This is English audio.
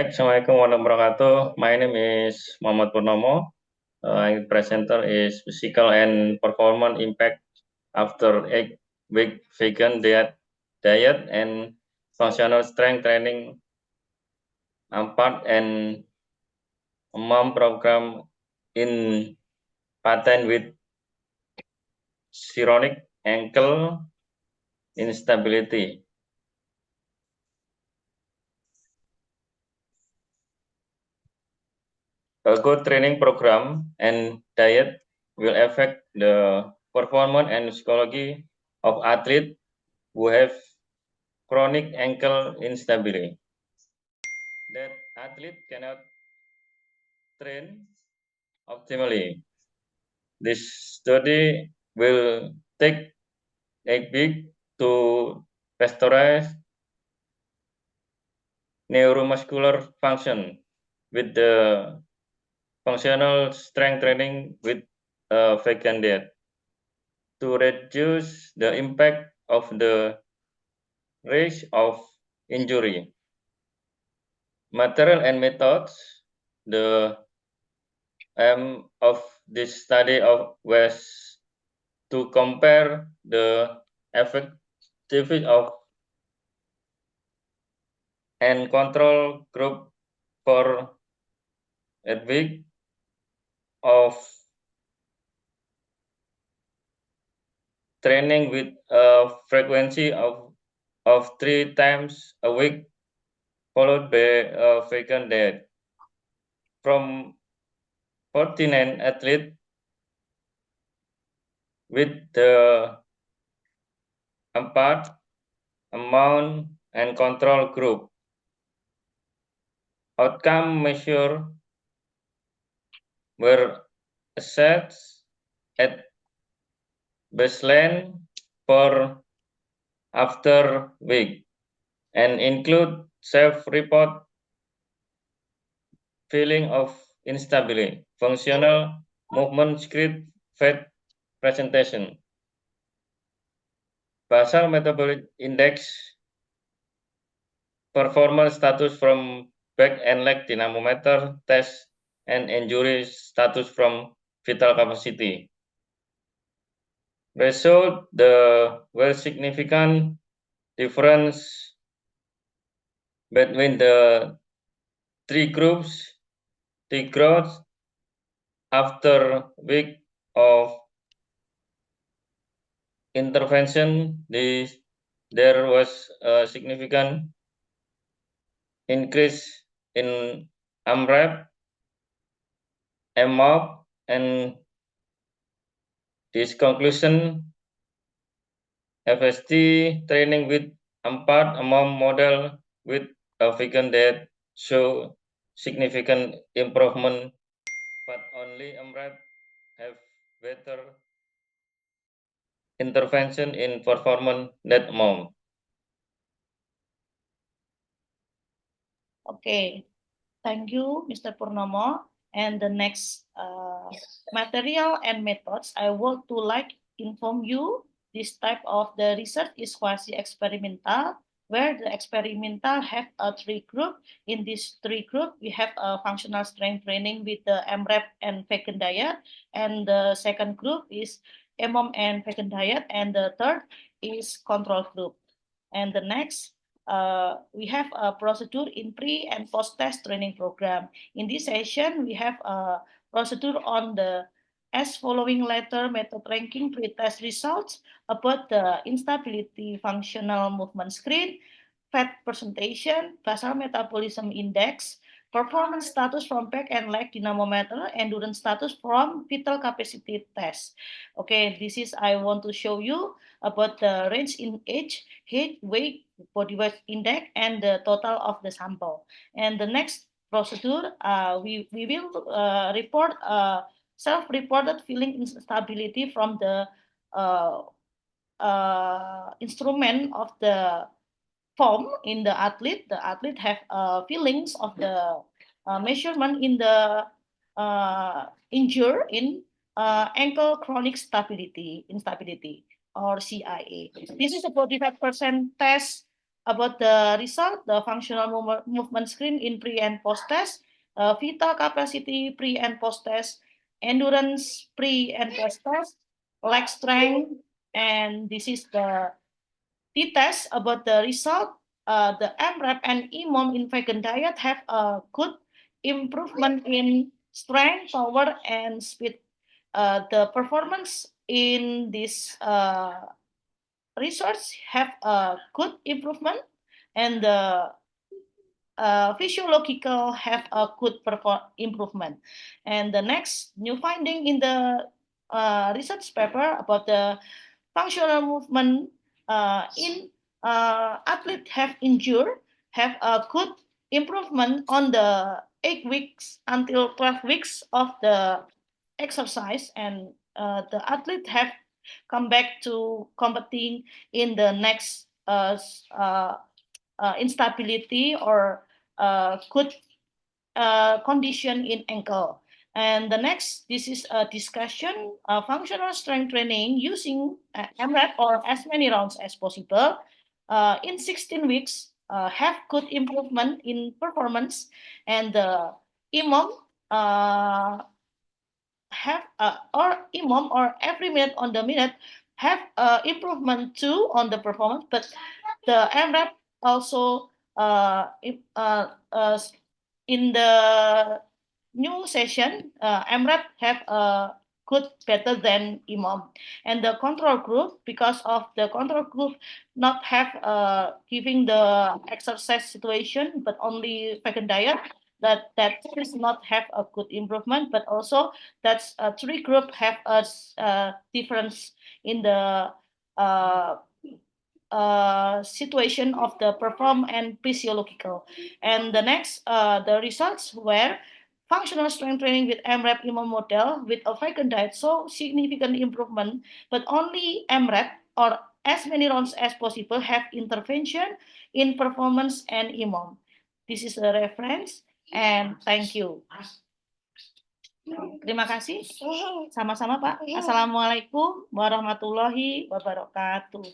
Assalamualaikum warahmatullahi wabarakatuh. My name is Muhammad Purnomo. Presenter is physical and performance impact after 8-week vegan diet and functional strength training part and MOM program in patent with chronic ankle instability. A good training program and diet will affect the performance and psychology of athletes who have chronic ankle instability. That athlete cannot train optimally. This study will take a week to restore neuromuscular function with the functional strength training with vegan diet to reduce the impact of the risk of injury. Material and methods. The aim of this study was to compare the effectiveness of and control group for a week of training with a frequency of 3 times a week, followed by a vegan diet. From 49 athletes with the empat amount and control group. Outcome measure were assessed at baseline for after week and include self-report feeling of instability, functional movement script fat presentation, basal metabolic index, performance status from back and leg dynamometer test, and injury status from vital capacity. Result, the were significant difference between the three groups. The growth after week of intervention, there was a significant increase in AMRAP, MOP, and this conclusion, FST training with empat among model with a vegan diet show significant improvement, but only AMRAP have better intervention in performance than MOM. Okay, thank you, Mr. Purnomo. And the next material and methods, I would to like inform you. This type of the research is quasi-experimental, where the experimental have a three group. In this three group, we have a functional strength training with the MRAP and vegan diet, and the second group is MOM and vegan diet, and the third is control group. And the next, we have a procedure in pre and post-test training program. In this session, we have a procedure on the as following letter method ranking pre-test results about the instability functional movement screen, fat presentation, basal metabolism index, performance status from back and leg dynamometer, endurance status from vital capacity test. Okay, this is I want to show you about the range in age, height, weight, body weight index, and the total of the sample. And the next procedure, we will report self-reported feeling instability from the instrument of the form in the athlete. The athlete have feelings of the measurement in the injury in ankle chronic instability or CIA. This is a 45% test about the result, the functional movement screen in pre and post test, vital capacity pre and post test, endurance pre and post test, leg strength, and this is the t-test about the result. The AMRAP and EMOM in vegan diet have a good improvement in strength, power, and speed. The performance in this research have a good improvement, and the physiological have a good improvement. And the next new finding in the research paper about the functional movement in athlete have injured have a good improvement on the 8 weeks until 12 weeks of the exercise, and the athlete have come back to competing in the next instability or good condition in ankle. And the next, this is a discussion, functional strength training using AMRAP or as many rounds as possible. In 16 weeks, have good improvement in performance, and the IMOM have or IMOM or every minute on the minute have improvement too on the performance, but the AMRAP also in the new session, AMRAP have a good better than IMOM, and the control group, because of the control group not have giving the exercise situation but only vegan diet, that does not have a good improvement, but also that's three group have a difference in the situation of the perform and physiological. And the next, the results were functional strength training with AMRAP IMOM model with a vegan diet so significant improvement, but only AMRAP or as many rounds as possible have intervention in performance and IMOM. This is a reference, and thank you. Terima kasih. Sama-sama, Pak. Assalamualaikum warahmatullahi wabarakatuh.